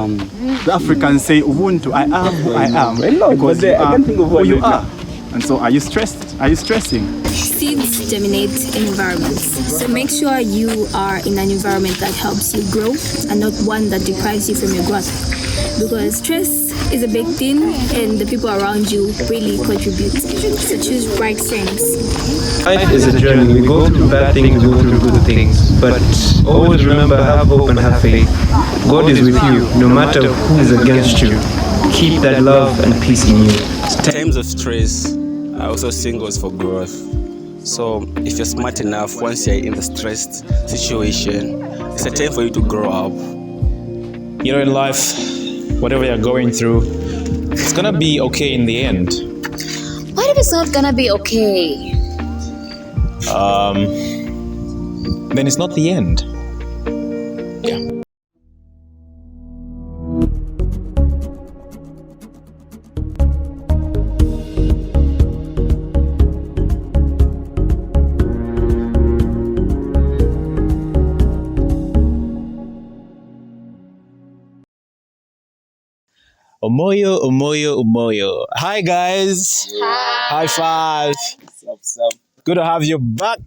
The Africans say Ubuntu, I am who I am. Because I can't think of who you are. And so are you stressed? Are you stressing? Seeds germinate in environments. So make sure you are in an environment that helps you grow and not one that deprives you from your growth. Because stress is a big thing and the people around you really contribute. So choose right friends. Life is a journey. We go through bad things, we go through good things. But always remember, have hope and have faith. God is with you, no matter who is against you. Keep that love and peace in you. Times of stress are also singles for growth. So if you're smart enough, once you're in the stressed situation, it's a time for you to grow up. You know, in life, whatever you're going through, it's gonna be okay in the end. What if it's not gonna be okay? Then it's not the end. Yeah. Umoyo, Umoyo, Umoyo. Hi guys. Hi. High five. What's up? Good to have you back.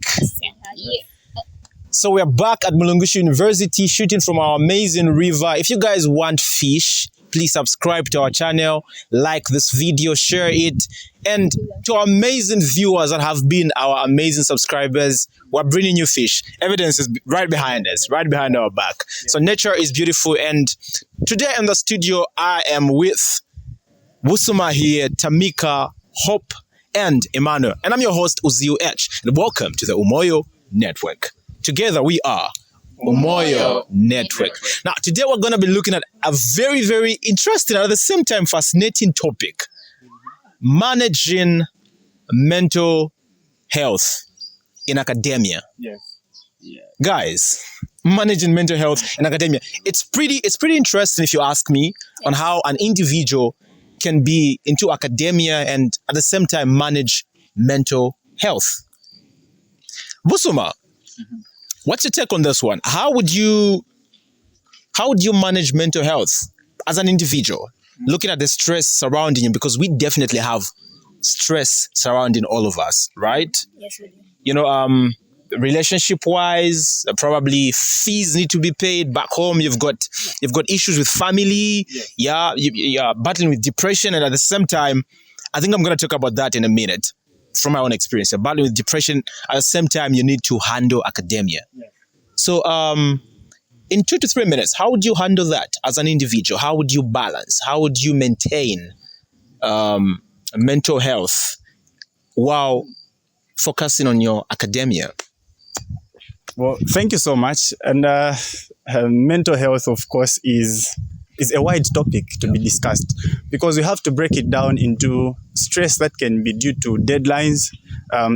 So we're back at Mulungushi University shooting from our amazing river. If you guys want fish, please subscribe to our channel, like this video, share it. And to our amazing viewers that have been our amazing subscribers, we're bringing you fish. Evidence is right behind us, right behind our back. So nature is beautiful. And today in the studio, I am with Wusuma here, Tamika, Hope, and Emmanuel. And I'm your host, Uziu H. And welcome to the Umoyo Network. Together we are Umoyo Network. Now, today we're going to be looking at a very, very interesting and at the same time fascinating topic. Managing mental health in academia. Yes. Yeah. Guys, managing mental health in academia. It's pretty interesting if you ask me on how an individual can be into academia and at the same time manage mental health. Busuma, what's your take on this one? How would you manage mental health as an individual, looking at the stress surrounding you? Because we definitely have stress surrounding all of us, right? Yes, we do. You know, relationship-wise, probably fees need to be paid. Back home, you've got issues with family. Yeah, you're battling with depression, and at the same time, I think I'm going to talk about that in a minute. From my own experience, you're battling with depression. At the same time, you need to handle academia. So, in 2 to 3 minutes, how would you handle that as an individual? How would you balance? How would you maintain mental health while focusing on your academia? Well, thank you so much. And mental health, of course, is a wide topic to be discussed because we have to break it down into stress that can be due to deadlines,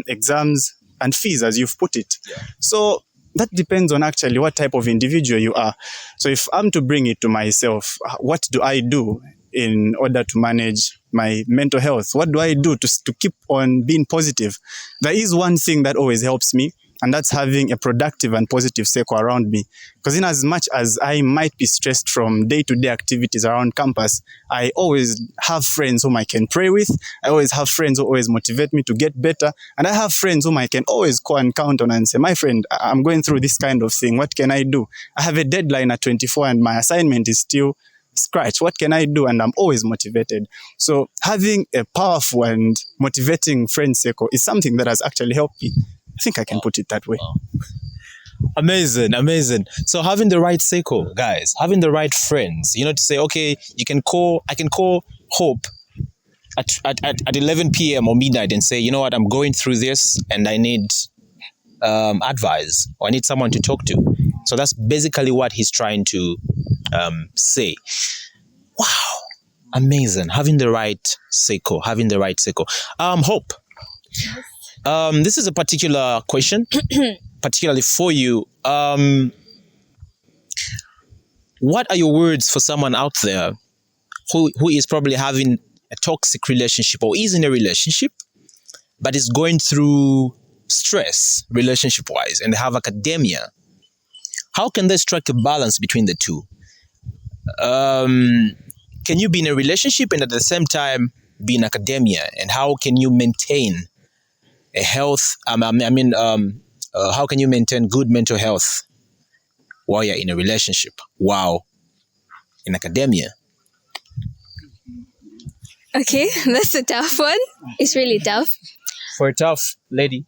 exams, and fees, as you've put it. So that depends on actually what type of individual you are. So if I'm to bring it to myself, what do I do in order to manage my mental health? What do I do to keep on being positive? There is one thing that always helps me, and that's having a productive and positive circle around me. Because in as much as I might be stressed from day-to-day activities around campus, I always have friends whom I can pray with. I always have friends who always motivate me to get better. And I have friends whom I can always call and count on and say, my friend, I'm going through this kind of thing. What can I do? I have a deadline at 24 and my assignment is still scratch. What can I do? And I'm always motivated. So having a powerful and motivating friend circle is something that has actually helped me. I think I can put it that way. Amazing, amazing. So having the right circle, guys, having the right friends, to say, okay, I can call Hope at 11 p.m. or midnight and say, you know what, I'm going through this and I need advice or I need someone to talk to. So that's basically what he's trying to say. Wow, amazing. Having the right circle, Hope. This is a particular question, particularly for you. What are your words for someone out there who is probably having a toxic relationship or is in a relationship, but is going through stress relationship-wise and they have academia? How can they strike a balance between the two? can you be in a relationship and at the same time be in academia? And how can you maintain a health? How can you maintain good mental health while you're in a relationship? Wow, in academia. Okay, that's a tough one. It's really tough. For a tough lady.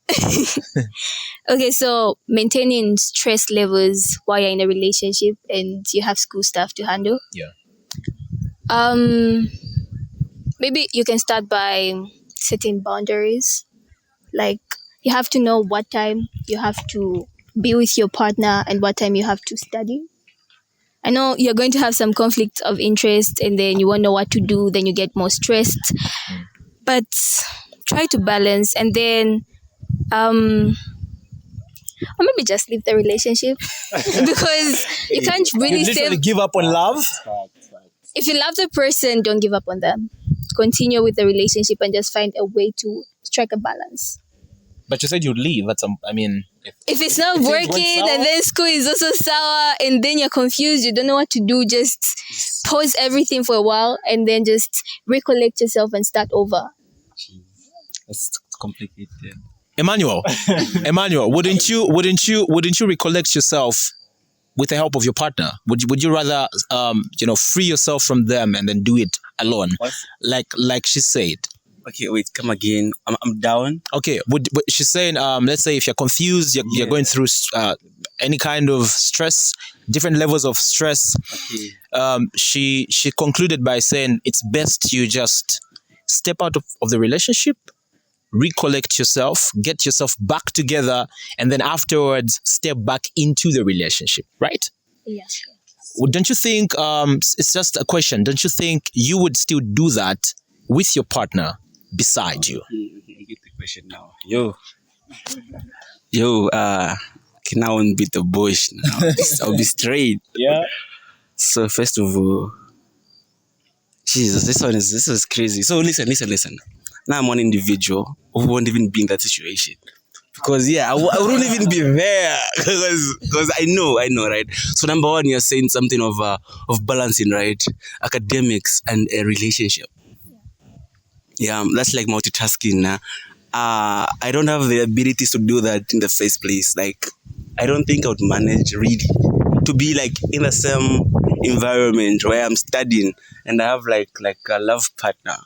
Okay, so maintaining stress levels while you're in a relationship and you have school stuff to handle. Yeah. Maybe you can start by setting boundaries. Like you have to know what time you have to be with your partner and what time you have to study. I know you're going to have some conflict of interest and then you won't know what to do, then you get more stressed. But try to balance and then or maybe just leave the relationship because you can't really You literally save. give up on love. If you love the person, don't give up on them. Continue with the relationship and just find a way to strike a balance. But you said you'd leave at some. I mean, If it's not If things went working sour? and then school is also sour and then you're confused, you don't know what to do, just pause everything for a while and then just recollect yourself and start over. It's complicated. Emmanuel, wouldn't you recollect yourself with the help of your partner? Would you rather free yourself from them and then do it alone, What? like she said? Okay, wait, come again. I'm down. Okay, would she's saying let's say if you're confused, you're going through any kind of stress, different levels of stress. Okay. She concluded by saying it's best you just step out of the relationship, recollect yourself, get yourself back together, and then afterwards step back into the relationship, right? Yes. Well, don't you think, it's just a question, don't you think you would still do that with your partner beside you? I get the question now. Can I won't beat the bush now? I'll be straight. Yeah. So first of all, Jesus, this is crazy. So listen. Now I'm one individual who won't even be in that situation. Because I wouldn't even be there because I know, right? So number one, you're saying something of balancing, right? Academics and a relationship. Yeah, that's like multitasking. I don't have the abilities to do that in the first place. Like, I don't think I would manage really to be like in the same environment where I'm studying and I have like a love partner.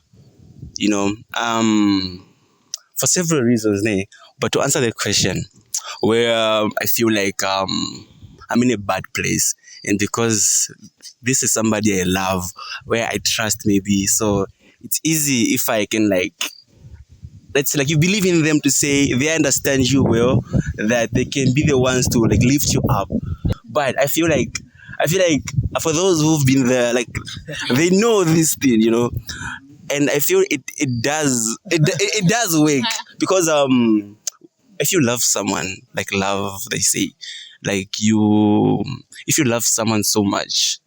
For several reasons, but to answer the question, where I feel like I'm in a bad place, and because this is somebody I love, where I trust maybe, so it's easy if I can let's say you believe in them to say they understand you well, that they can be the ones to lift you up. But I feel like for those who've been there, they know this thing, and I feel it does work because if you love someone, love, they say, if you love someone so much,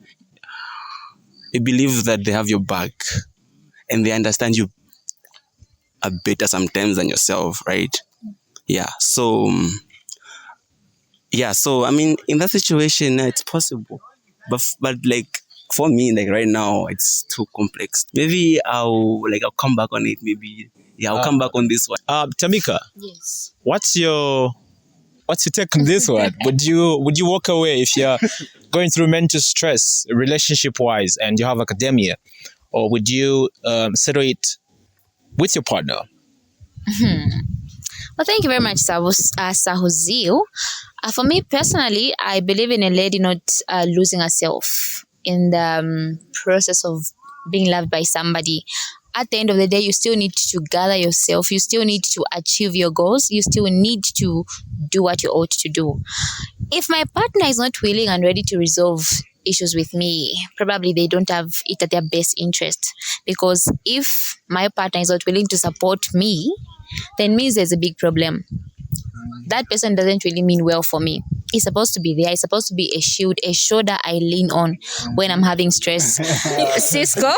I believe that they have your back and they understand you are better sometimes than yourself, right? Yeah. So I mean, in that situation, it's possible, but for me, right now, it's too complex. Maybe I'll come back on it. Maybe I'll come back on this one. Tamika, Yes. what's your take on this one? Would you walk away if you're going through mental stress, relationship wise, and you have academia, or would you settle it with your partner? Well, thank you very much, Sahuzil. For me personally, I believe in a lady not losing herself in the process of being loved by somebody. At the end of the day, you still need to gather yourself. You still need to achieve your goals. You still need to do what you ought to do. If my partner is not willing and ready to resolve issues with me, probably they don't have it at their best interest. Because if my partner is not willing to support me, then means there's a big problem. That person doesn't really mean well for me. He's supposed to be there. He's supposed to be a shield, a shoulder I lean on when I'm having stress. Cisco?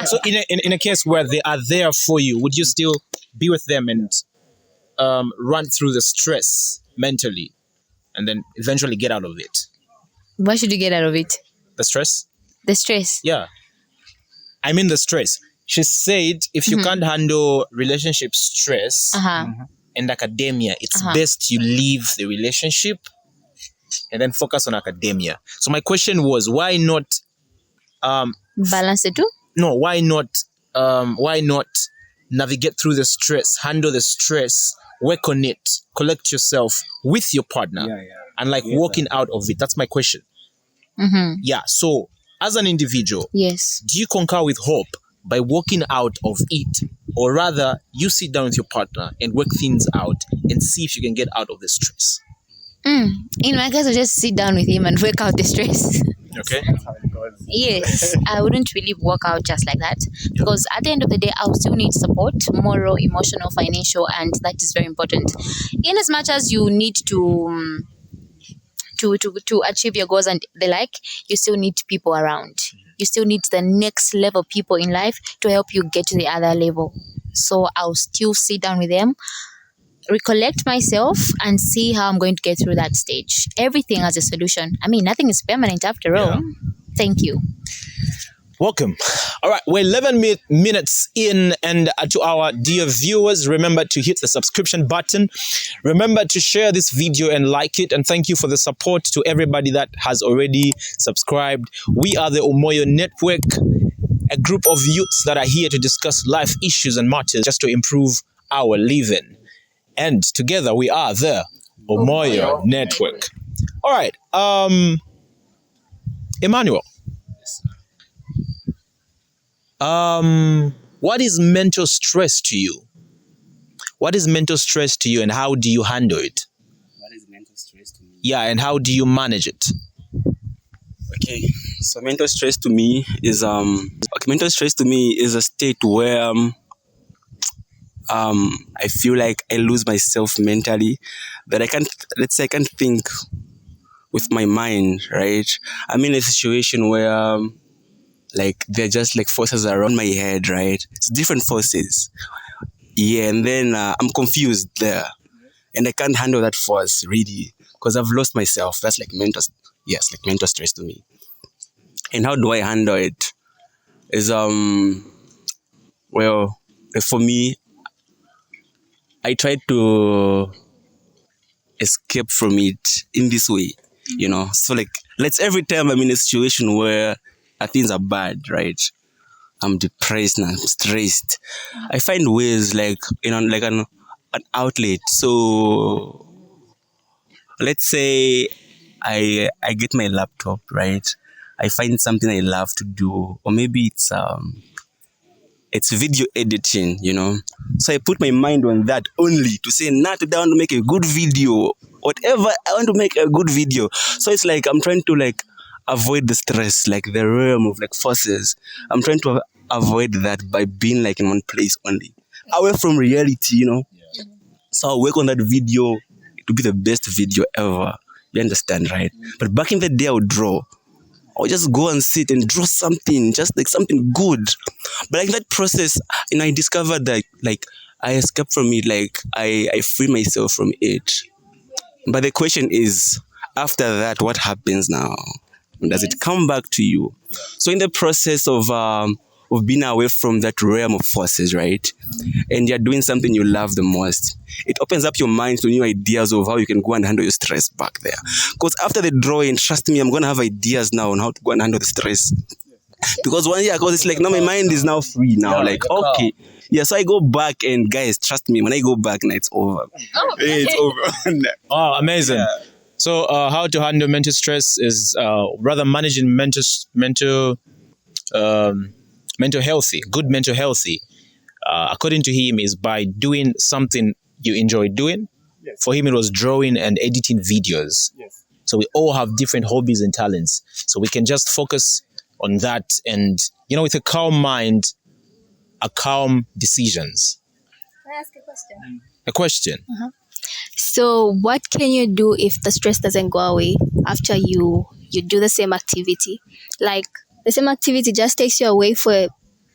So in a case where they are there for you, would you still be with them and run through the stress mentally and then eventually get out of it? What should you get out of it? The stress? The stress. Yeah. I mean the stress. She said if you can't handle relationship stress and academia, it's best you leave the relationship and then focus on academia. So my question was, why not Balance the two. no, why not navigate through the stress, handle the stress, work on it, collect yourself with your partner and like walking out of it? That's my question. Yeah. So as an individual, Yes. do you concur with Hope by walking out of it, or rather you sit down with your partner and work things out and see if you can get out of the stress? In my case, I just sit down with him and work out the stress. Okay. Yes, I wouldn't really work out just like that, because at the end of the day, I'll still need support, moral, emotional, financial, and that is very important. In as much as you need to achieve your goals and the like, you still need people around. You still need the next level people in life to help you get to the other level. So I'll still sit down with them, recollect myself, and see how I'm going to get through that stage. Everything has a solution. I mean, nothing is permanent after all. Thank you. Welcome. All right, we're 11 minutes in, and to our dear viewers, remember to hit the subscription button. Remember to share this video and like it, and thank you for the support to everybody that has already subscribed. We are the Umoyo Network, a group of youths that are here to discuss life issues and matters just to improve our living. And together we are the Umoyo Network. All right, Emmanuel. What is mental stress to you? What is mental stress to you, and how do you handle it? What is mental stress to me? Yeah, and how do you manage it? Okay, so mental stress to me is mental stress to me is a state where I feel like I lose myself mentally, that I can't think with my mind, right? I'm in a situation where like they're just like forces around my head, right? It's different forces. Yeah, and then I'm confused there, and I can't handle that force really because I've lost myself. That's like mental stress to me. And how do I handle it? Is well, for me, I try to escape from it in this way, you know. So like, every time I'm in a situation where things are bad, right? I'm depressed and I'm stressed, I find ways like, you know, like an outlet. So let's say I get my laptop, right? I find something I love to do, or maybe it's video editing, you know. So I put my mind on that only to say, nah, today I want to make a good video. Whatever, I want to make a good video. So it's like I'm trying to like avoid the stress, like the realm of like forces. I'm trying to avoid that by being like in one place only, away from reality, you know. So I'll work on that video to be the best video ever. You understand, right? But back in the day, I would draw. I'll just go and sit and draw something, just like something good. But like that process, you know, I discovered that like I escaped from it, like I free myself from it. But the question is, after that, what happens now? Does it come back to you? So in the process of being away from that realm of forces, right? And you're doing something you love the most, it opens up your mind to new ideas of how you can go and handle your stress back there. Because after the drawing, trust me, I'm going to have ideas now on how to go and handle the stress. Because because it's like, now my mind is now free now. Like, okay. Yeah, so I go back, and guys, trust me, when I go back, now it's over. Oh, It's over. Oh, amazing. Yeah. So how to handle mental stress is rather managing mental healthy, good mental healthy, according to him, is by doing something you enjoy doing. Yes. For him, it was drawing and editing videos. Yes. So we all have different hobbies and talents. So we can just focus on that, and, you know, with a calm mind, a calm decisions. Can I ask a question? A question. So what can you do if the stress doesn't go away after you do the same activity? Like, the same activity just takes you away for a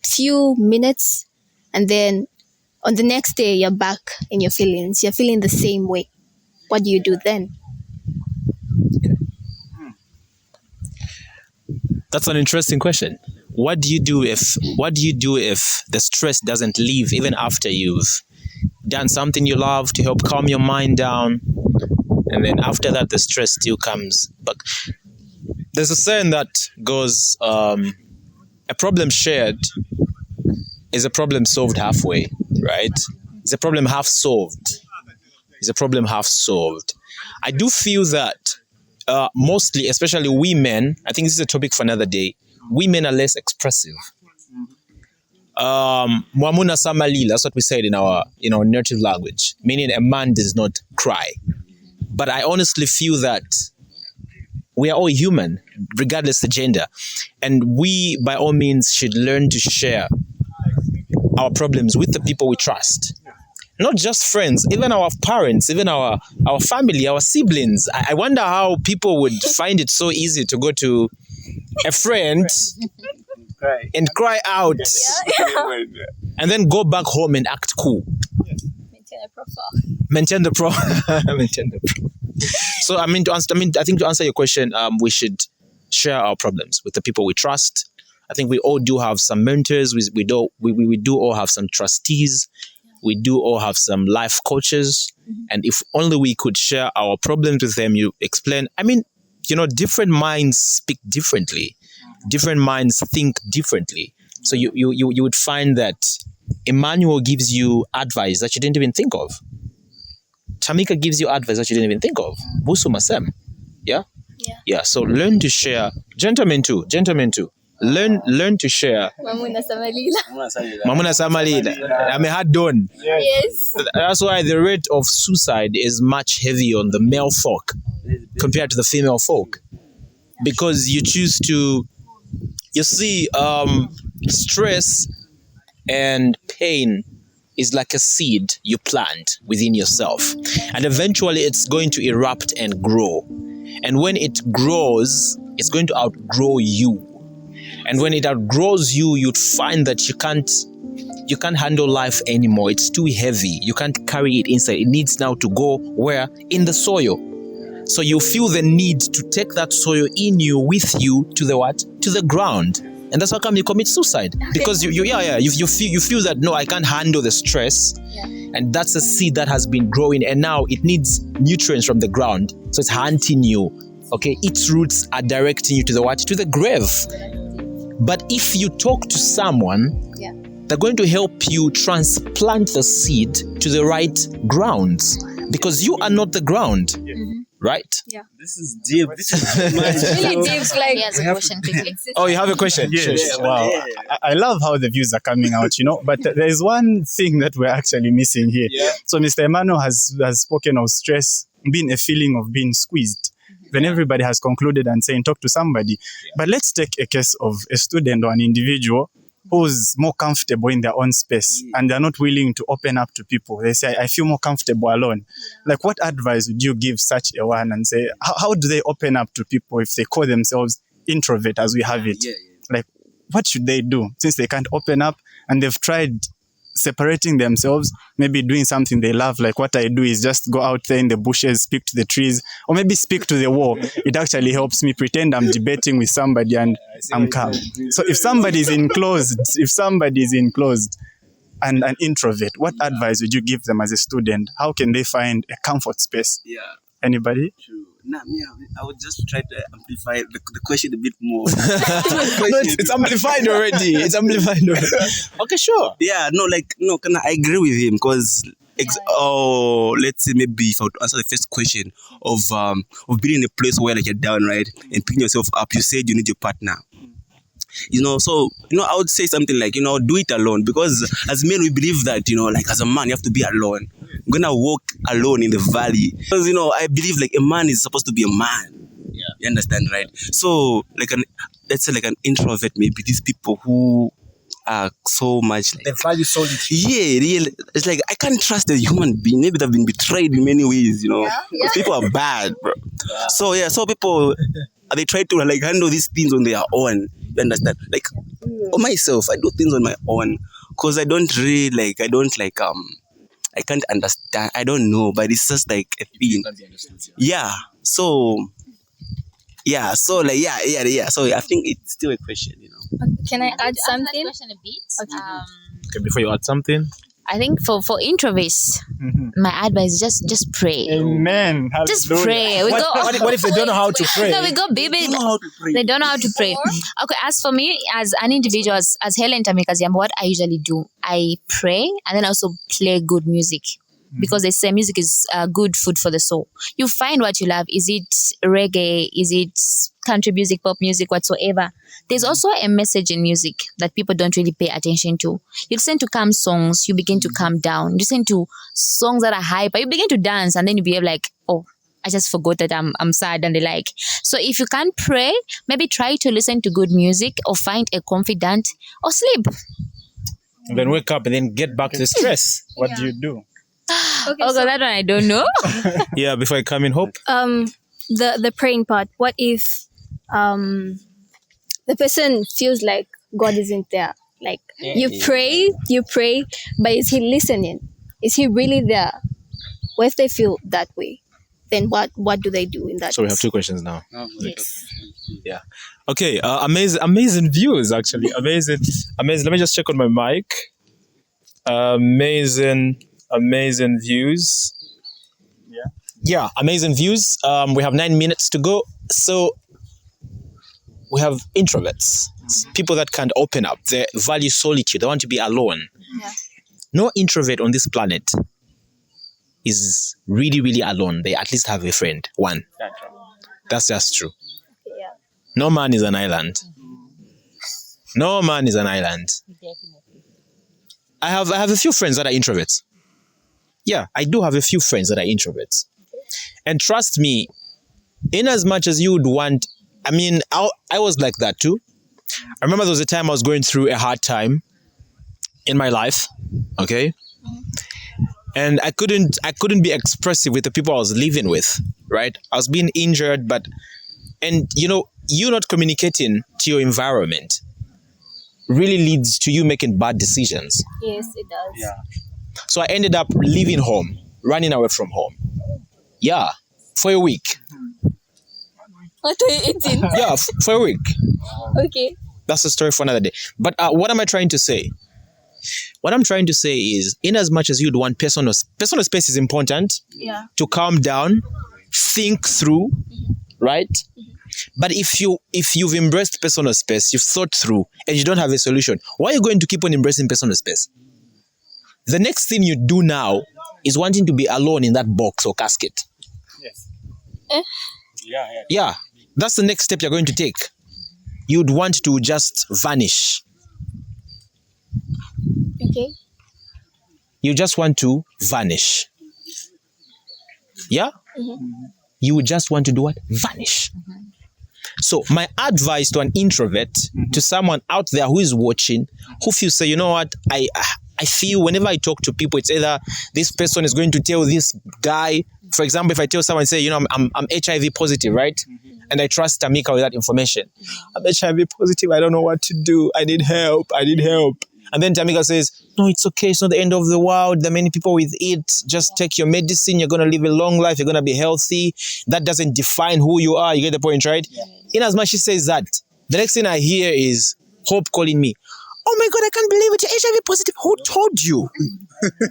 few minutes, and then on the next day you're back in your feelings. You're feeling the same way. What do you do then? That's an interesting question. What do you do if the stress doesn't leave even after you've done something you love to help calm your mind down, and then after that the stress still comes back? There's a saying that goes, a problem shared is a problem solved halfway, right? It's a problem half solved. It's a problem half solved. I do feel that mostly, especially we men, I think this is a topic for another day, we men are less expressive. Mwamuna samalila, that's what we said in our native language, meaning a man does not cry. But I honestly feel that we are all human, regardless the gender. And we, by all means, should learn to share our problems with the people we trust. Not just friends, even our parents, even our family, our siblings. I wonder how people would find it so easy to go to a friend and cry out and then go back home and act cool. Maintain the profile. Maintain the profile. So I think to answer your question, we should share our problems with the people we trust. I think we all do have some mentors. We do all have some trustees. We do all have some life coaches. And if only we could share our problems with them, you explain. I mean, different minds speak differently. Different minds think differently. So you would find that Emmanuel gives you advice that you didn't even think of. Tamika gives you advice that you didn't even think of. Busu Masem. Yeah? Yeah. So learn to share. Gentlemen too. Learn to share. Mamuna Samalila. Mamuna Samalila. I'm a hard done. Yes. That's why the rate of suicide is much heavier on the male folk compared to the female folk. Because you choose to, stress and pain is like a seed you plant within yourself. And eventually it's going to erupt and grow. And when it grows, it's going to outgrow you. And when it outgrows you, you'd find that you can't handle life anymore. It's too heavy. You can't carry it inside. It needs now to go where? In the soil. So you feel the need to take that soil in you with you to the what? To the ground. And that's how come you commit suicide. Because you feel that, no, I can't handle the stress. Yeah. And that's a seed that has been growing, and now it needs nutrients from the ground. So it's hunting you. Okay, its roots are directing you to the what? To the grave. But if you talk to someone, they're going to help you transplant the seed to the right grounds, because you are not the ground. Right? Yeah. This is deep. This is Really deep. Like, He has a question quickly. Oh, you have a question? Yes. Wow. I love how the views are coming out, but there is one thing that we're actually missing here. Yeah. So Mr. Emmanuel has spoken of stress being a feeling of being squeezed. Then everybody has concluded and saying, talk to somebody. Yeah. But let's take a case of a student or an individual who's more comfortable in their own space and they're not willing to open up to people. They say, I feel more comfortable alone. Like, what advice would you give such a one and say, how do they open up to people if they call themselves introvert as we have it? Like, what should they do since they can't open up and they've tried separating themselves, maybe doing something they love? Like what I do is just go out there in the bushes, speak to the trees, or maybe speak to the wall. It actually helps me pretend I'm debating with somebody and I'm calm. So if somebody is enclosed and an introvert, what advice would you give them as a student? How can they find a comfort space? Yeah. Anybody? True. I would just try to amplify the question a bit more. It's amplified already. Okay, sure. Yeah, I agree with him because, let's say maybe if I would answer the first question of being in a place where you're down, right, and picking yourself up, you said you need your partner. I would say something like, do it alone, because as men, we believe that, as a man, you have to be alone. I'm going to walk alone in the valley. Because, I believe like a man is supposed to be a man. Yeah. You understand, right? So, let's say like an introvert, maybe these people who are so much like... They value solitude. Yeah, it's like, I can't trust a human being. Maybe they've been betrayed in many ways, Because people are bad, bro. Yeah. So people, they try to handle these things on their own. You understand? Like, myself, I do things on my own because I can't understand. I don't know, but it's just like a feeling. Yeah. So Yeah. So like yeah. So I think it's still a question, you know. Can I add something? Question a bit. Okay, before you add something. I think for introverts, my advice is just pray. Amen. Just Hallelujah. pray. We go. What if they don't know how to pray? No, we go baby. They don't know how to pray. Okay, as for me, as an individual, as Helen Tamikaziamba, what I usually do, I pray and then also play good music. Because they say music is good food for the soul. You find what you love. Is it reggae? Is it country music, pop music, whatsoever? There's also a message in music that people don't really pay attention to. You listen to calm songs, you begin to calm down. You listen to songs that are hyper, you begin to dance, and then you behave like, oh, I just forgot that I'm sad and the like. So if you can't pray, maybe try to listen to good music or find a confidant or sleep. And then wake up and then get back to the stress. What do you do? Okay, Oh, God, that one I don't know. Yeah, before I come in, Hope. the praying part. What if the person feels like God isn't there? Like you pray, but is he listening? Is he really there? What if they feel that way? Then what do they do in that So we have case? 2 questions now. Yes. Yeah. Okay. Amazing views, actually. Amazing. Let me just check on my mic. Amazing views. Yeah, amazing views. We have 9 minutes to go. So we have introverts, people that can't open up. They value solitude. They want to be alone. Yeah. No introvert on this planet is really, really alone. They at least have a friend. One. That's just true. Yeah. No man is an island. No man is an island. I have a few friends that are introverts. Yeah, I do have a few friends that are introverts. And trust me, in as much as you would want, I mean, I was like that too. I remember there was a time I was going through a hard time in my life, okay? And I couldn't be expressive with the people I was living with, right? I was being injured, and you know, you not communicating to your environment really leads to you making bad decisions. Yes, it does. Yeah. So I ended up leaving home, running away from home. Yeah, for a week. What are you eating? Yeah, for a week. Okay. That's a story for another day. But what am I trying to say? What I'm trying to say is, in as much as you'd want personal space is important Yeah. to calm down, think through, right? But if you've embraced personal space, you've thought through, and you don't have a solution, why are you going to keep on embracing personal space? The next thing you do now is wanting to be alone in that box or casket. Yes. Eh? Yeah, that's the next step you're going to take. You'd want to just vanish. Okay. You just want to vanish. Yeah? You would just want to do what? Vanish. So my advice to an introvert, to someone out there who is watching, who feels, say, you know what, I feel whenever I talk to people, it's either this person is going to tell this guy, for example, if I tell someone, say, you know, I'm HIV positive, right? And I trust Tamika with that information. I'm HIV positive, I don't know what to do. I need help. And then Tamika says, no, it's okay. It's not the end of the world. There are many people with it. Just take your medicine. You're going to live a long life. You're going to be healthy. That doesn't define who you are. You get the point, right? Yeah. In as much as she says that, the next thing I hear is Hope calling me. Oh my God, I can't believe it. You're HIV positive. Who told you?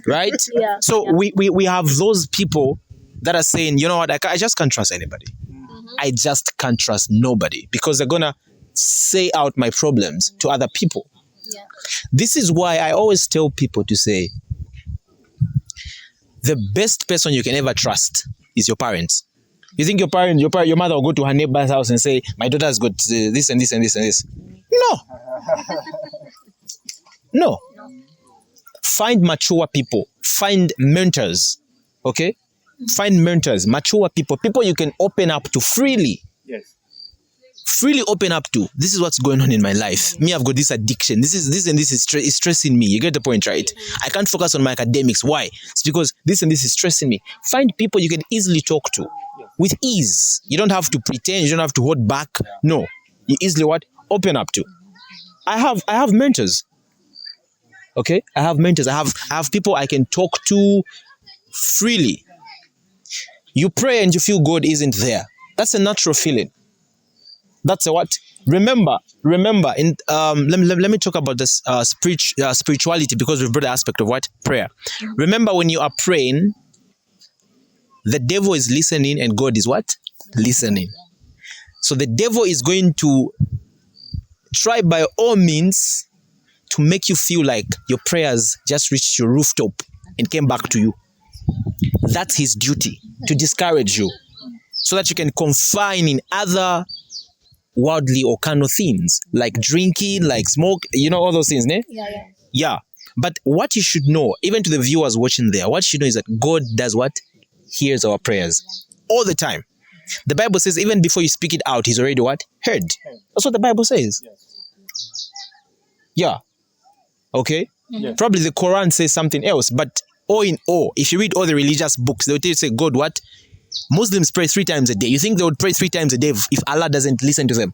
Right? Yeah. So we have those people that are saying, you know what, I just can't trust anybody. I just can't trust nobody because they're going to say out my problems to other people. Yeah. This is why I always tell people to say, the best person you can ever trust is your parents. You think your mother will go to her neighbor's house and say, my daughter's got this and this and this and this? No. No. Find mature people. Find mentors. Okay? Find mentors, mature people you can open up to freely. Yes. Freely open up to. This is what's going on in my life. Me, I've got this addiction. This is stressing me. You get the point, right? I can't focus on my academics. Why? It's because this and this is stressing me. Find people you can easily talk to with ease. You don't have to pretend. You don't have to hold back. No. You easily what? Open up to. I have mentors. Okay? I have mentors. I have people I can talk to freely. You pray and you feel God isn't there. That's a natural feeling. That's a what? Remember. In let me talk about this spirituality, because we've brought the aspect of what? Prayer. Remember, when you are praying, the devil is listening and God is what? Listening. So the devil is going to try by all means to make you feel like your prayers just reached your rooftop and came back to you. That's his duty, to discourage you, so that you can confine in other worldly or carnal things, like drinking, like smoke, all those things, ne? Yeah. But what you should know, even to the viewers watching there, what you should know is that God does what? Hears our prayers all the time. The Bible says even before you speak it out, he's already what? Heard. That's what the Bible says. Yeah. Okay? Probably the Quran says something else, but all in all, if you read all the religious books, they will tell you, say, God what? Muslims pray 3 times a day. You think they would pray 3 times a day if Allah doesn't listen to them?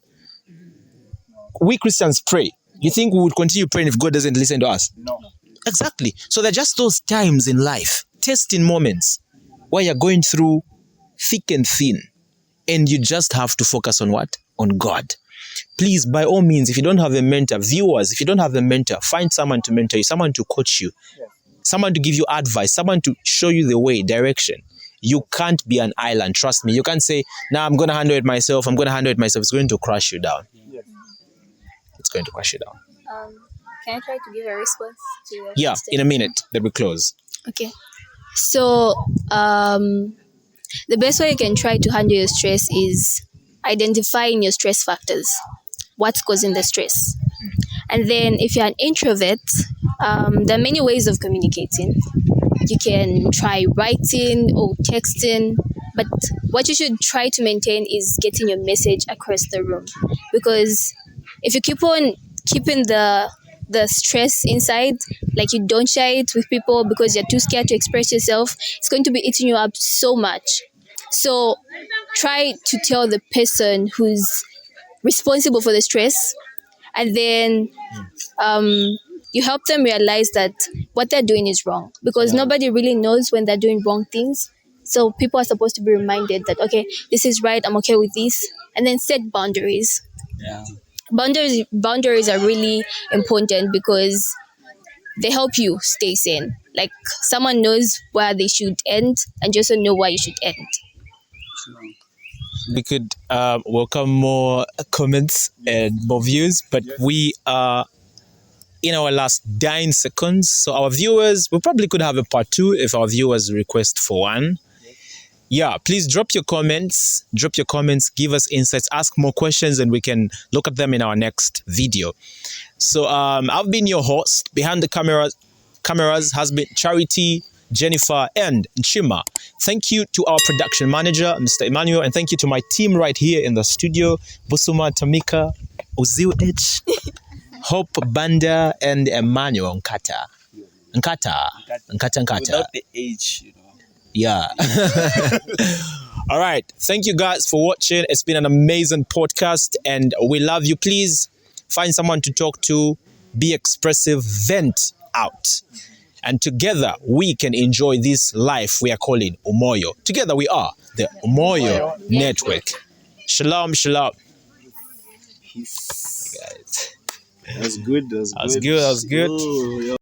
We Christians pray. You think we would continue praying if God doesn't listen to us? No. Exactly. So they're just those times in life, testing moments, where you're going through thick and thin, and you just have to focus on what? On God. Please, by all means, if you don't have a mentor, viewers, if you don't have a mentor, find someone to mentor you, someone to coach you, someone to give you advice, someone to show you the way, direction. You can't be an island. Trust me. You can't say, I'm going to handle it myself. It's going to crush you down. It's going to crush you down. Can I try to give a response to your Yeah, question? in a minute. Then we close. Okay. So, the best way you can try to handle your stress is identifying your stress factors. What's causing the stress? And then if you're an introvert, there are many ways of communicating. You can try writing or texting, but what you should try to maintain is getting your message across the room. Because if you keep on keeping the stress inside, like you don't share it with people because you're too scared to express yourself, it's going to be eating you up so much. So try to tell the person who's responsible for the stress, and then you help them realize that what they're doing is wrong, because nobody really knows when they're doing wrong things. So people are supposed to be reminded that, okay, this is right, I'm okay with this, and then set boundaries. Boundaries are really important because they help you stay sane. Like, someone knows where they should end, and you also know where you should end. We could welcome more comments and more views, but we are in our last 9 seconds. So our viewers, we probably could have a part 2 if our viewers request for one. Yeah, please drop your comments, give us insights, ask more questions, and we can look at them in our next video. So I've been your host. Behind the cameras has been Charity, Jennifer, and Chima. Thank you to our production manager, Mr. Emmanuel, and thank you to my team right here in the studio, Busuma, Tamika, Ozil H, Hope Banda, and Emmanuel Nkata. Without the age, Yeah. All right. Thank you guys for watching. It's been an amazing podcast and we love you. Please find someone to talk to, be expressive, vent out. And together we can enjoy this life we are calling Umoyo. Together we are the Umoyo Network. Shalom, shalom. That's good. That was good. Oh, yeah.